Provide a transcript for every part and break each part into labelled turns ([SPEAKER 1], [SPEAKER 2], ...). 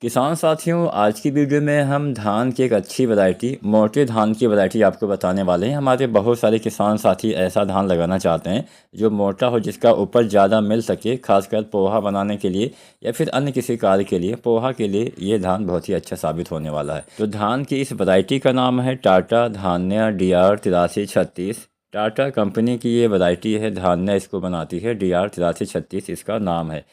[SPEAKER 1] किसान साथियों, आज की वीडियो में हम धान की एक अच्छी वैरायटी, मोटे धान की वैरायटी आपको बताने वाले हैं। हमारे बहुत सारे किसान साथी ऐसा धान लगाना चाहते हैं जो मोटा हो, जिसका उपज ज़्यादा मिल सके, खासकर पोहा बनाने के लिए या फिर अन्य किसी कार्य के लिए। पोहा के लिए ये धान बहुत ही अच्छा साबित होने वाला है। तो धान की इस वैरायटी का नाम है टाटा धान्या DR 8336। टाटा कंपनी की ये वैरायटी है, धान्या इसको बनाती है, DR 8336 इसका नाम है।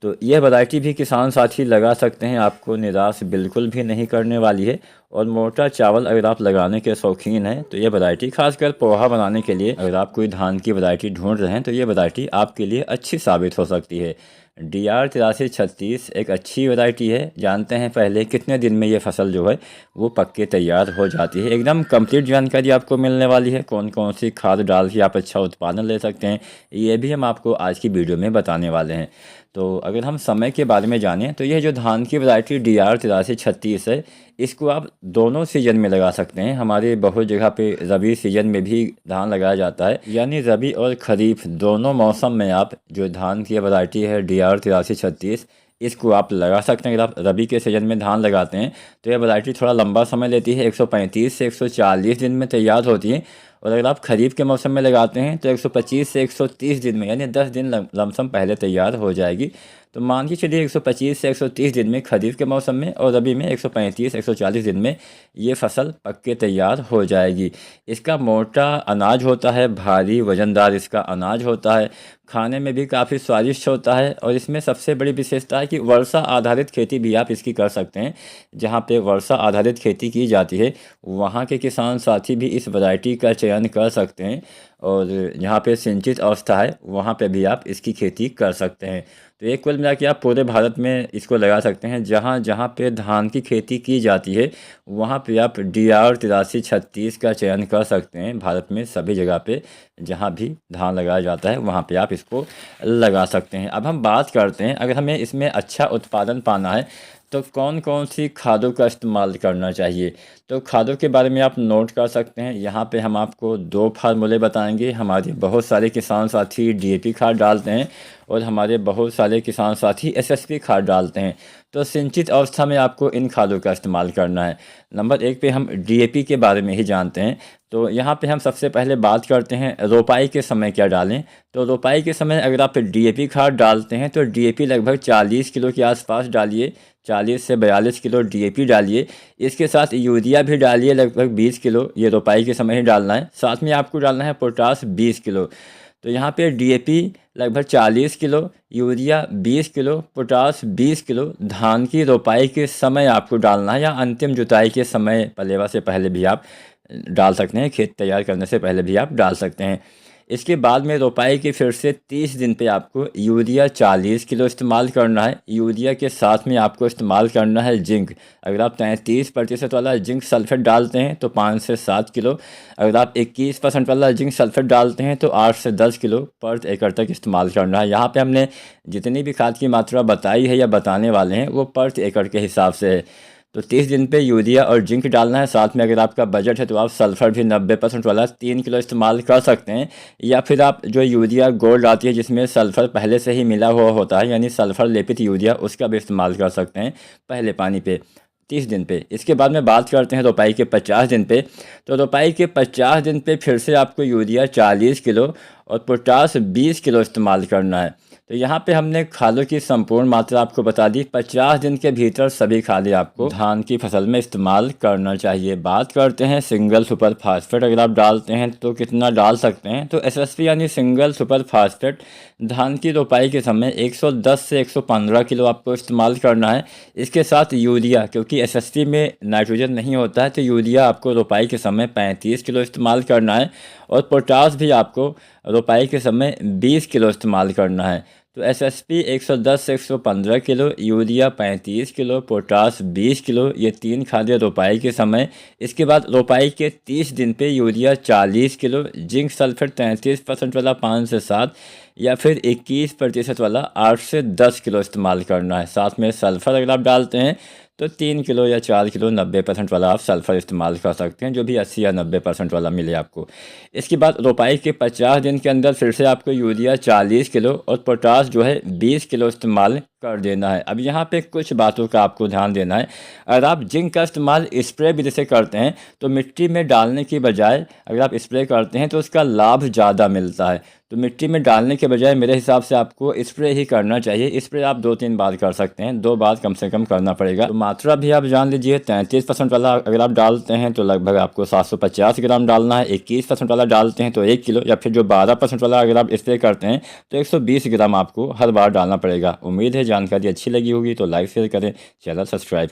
[SPEAKER 1] तो यह वैरायटी भी किसान साथी लगा सकते हैं, आपको निराश बिल्कुल भी नहीं करने वाली है। और मोटा चावल अगर आप लगाने के शौकीन हैं तो ये वैरायटी, खासकर पोहा बनाने के लिए अगर आप कोई धान की वैरायटी ढूंढ रहे हैं तो ये वैरायटी आपके लिए अच्छी साबित हो सकती है। DR 8336 एक अच्छी वैरायटी है। जानते हैं पहले कितने दिन में ये फसल जो है वो पक के तैयार हो जाती है। एकदम कंप्लीट जानकारी आपको मिलने वाली है। कौन कौन सी खाद डाल के आप अच्छा उत्पादन ले सकते हैं, ये भी हम आपको आज की वीडियो में बताने वाले हैं। तो अगर हम समय के बारे में जानें तो यह जो धान की वैरायटी DR 8336 है, इसको आप दोनों सीजन में लगा सकते हैं। हमारे बहुत जगह पे रबी सीजन में भी धान लगाया जाता है, यानी रबी और खरीफ दोनों मौसम में आप जो धान की वैरायटी है DR 8336, इसको आप लगा सकते हैं। अगर आप रबी के सीजन में धान लगाते हैं तो यह वैरायटी थोड़ा लंबा समय लेती है, 135 से 140 दिन में तैयार होती है। और अगर आप खरीफ के मौसम में लगाते हैं तो 125 से 130 दिन में, यानी 10 दिन लमसम पहले तैयार हो जाएगी। तो मान के चलिए 125 से 130 दिन में खरीफ के मौसम में, और रबी में 135 140 दिन में ये फसल पक के तैयार हो जाएगी। इसका मोटा अनाज होता है, भारी वजनदार इसका अनाज होता है, खाने में भी काफ़ी स्वादिष्ट होता है। और इसमें सबसे बड़ी विशेषता है कि वर्षा आधारित खेती भी आप इसकी कर सकते हैं। जहाँ पे वर्षा आधारित खेती की जाती है वहाँ के किसान साथी भी इस वैरायटी का चयन कर सकते हैं, और जहाँ पे सिंचित अवस्था है वहाँ पे भी आप इसकी खेती कर सकते हैं। तो एक कुल मिला के आप पूरे भारत में इसको लगा सकते हैं। जहाँ जहाँ पे धान की खेती की जाती है वहाँ पे आप DR 8336 का चयन कर सकते हैं। भारत में सभी जगह पे जहाँ भी धान लगाया जाता है वहाँ पे आप इसको लगा सकते हैं। अब हम बात करते हैं, अगर हमें इसमें अच्छा उत्पादन पाना है तो कौन कौन सी खादों का इस्तेमाल करना चाहिए। तो खादों के बारे में आप नोट कर सकते हैं। यहाँ पे हम आपको दो फार्मूले बताएंगे। हमारे बहुत सारे किसान साथी DAP खाद डालते हैं और हमारे बहुत सारे किसान साथी SSP खाद डालते हैं। तो सिंचित अवस्था में आपको इन खादों का इस्तेमाल करना है। नंबर 1 पे हम DAP के बारे में ही जानते हैं। तो यहाँ पे हम सबसे पहले बात करते हैं रोपाई के समय क्या डालें। तो रोपाई के समय अगर आप DAP खाद डालते हैं तो DAP लगभग 40 किलो के आसपास डालिए, 40 से 42 किलो DAP डालिए। इसके साथ यूरिया भी डालिए लगभग 20 किलो, ये रोपाई के समय ही डालना है। साथ में आपको डालना है पोटास 20 किलो। तो यहाँ पे DAP लगभग 40 kilo, urea 20 kilo, potash 20 kilo धान की रोपाई के समय आपको डालना है, या अंतिम जुताई के समय पलेवा से पहले भी आप डाल सकते हैं, खेत तैयार करने से पहले भी आप डाल सकते हैं। इसके बाद में रोपाई के फिर से 30 दिन पे आपको यूरिया 40 किलो इस्तेमाल करना है। यूरिया के साथ में आपको इस्तेमाल करना है जिंक। अगर आप 33% वाला जिंक सल्फेट डालते हैं तो 5 से 7 किलो, अगर आप 21% वाला जिंक सल्फेट डालते हैं तो 8 से 10 किलो पर एकड़ तक इस्तेमाल करना है। यहाँ पे हमने जितनी भी खाद की मात्रा बताई है या बताने वाले हैं वो पर एकड़ के हिसाब से है। तो 30 दिन पे यूरिया और जिंक डालना है। साथ में अगर आपका बजट है तो आप सल्फर भी 90% वाला 3 किलो इस्तेमाल कर सकते हैं, या फिर आप जो यूरिया गोल्ड आती है जिसमें सल्फर पहले से ही मिला हुआ होता है, यानी सल्फर लेपित यूरिया, उसका भी इस्तेमाल कर सकते हैं पहले पानी पे 30 दिन पे। इसके बाद में बात करते हैं रोपाई के 50 दिन पे। तो रोपाई के 50 दिन पे फिर से आपको यूरिया 40 किलो और पोटास 20 किलो इस्तेमाल करना है। तो यहाँ पे हमने खादों की संपूर्ण मात्रा आपको बता दी। 50 दिन के भीतर सभी खादें आपको धान की फसल में इस्तेमाल करना चाहिए। बात करते हैं सिंगल सुपर फास्फेट, अगर आप डालते हैं तो कितना डाल सकते हैं। तो SSP यानी सिंगल सुपर फास्फेट धान की रोपाई के समय 110 से 115 किलो आपको इस्तेमाल करना है। इसके साथ यूरिया, क्योंकि SSP में नाइट्रोजन नहीं होता है तो यूरिया आपको रोपाई के समय 35 किलो इस्तेमाल करना है, और पोटास भी आपको रोपाई के समय 20 किलो इस्तेमाल करना है। तो SSP 110 से 115 kilo, urea 35 kilo, potash 20 kilo, ये 3 खादें रोपाई के समय। इसके बाद रोपाई के 30 दिन पे यूरिया 40 किलो, जिंक सल्फेट 33% वाला 5 से 7, या फिर 21% वाला 8 से 10 किलो इस्तेमाल करना है। साथ में सल्फ़र अगर आप डालते हैं तो 3 किलो या 4 किलो 90% वाला आप सल्फ़र इस्तेमाल कर सकते हैं, जो भी 80 या 90% वाला मिले आपको। इसके बाद रोपाई के 50 दिन के अंदर फिर से आपको यूरिया 40 किलो और पोटास जो है 20 किलो इस्तेमाल कर देना है। अब यहाँ पे कुछ बातों का आपको ध्यान देना है। अगर आप जिंक का इस्तेमाल स्प्रे विधि से करते हैं तो मिट्टी में डालने की बजाय अगर आप स्प्रे करते हैं तो उसका लाभ ज़्यादा मिलता है। तो मिट्टी में डालने के बजाय मेरे हिसाब से आपको स्प्रे ही करना चाहिए। स्प्रे आप 2-3 बार कर सकते हैं, 2 बार कम से कम करना पड़ेगा। तो मात्रा भी आप जान लीजिए, 33% वाला अगर आप डालते हैं तो लगभग आपको 750 ग्राम डालना है। 21% वाला डालते हैं तो 1 किलो, या फिर जो 12% वाला अगर आप स्प्रे करते हैं तो 120 ग्राम आपको हर बार डालना पड़ेगा। उम्मीद है जानकारी अच्छी लगी होगी, तो लाइक शेयर करें, चैनल सब्सक्राइब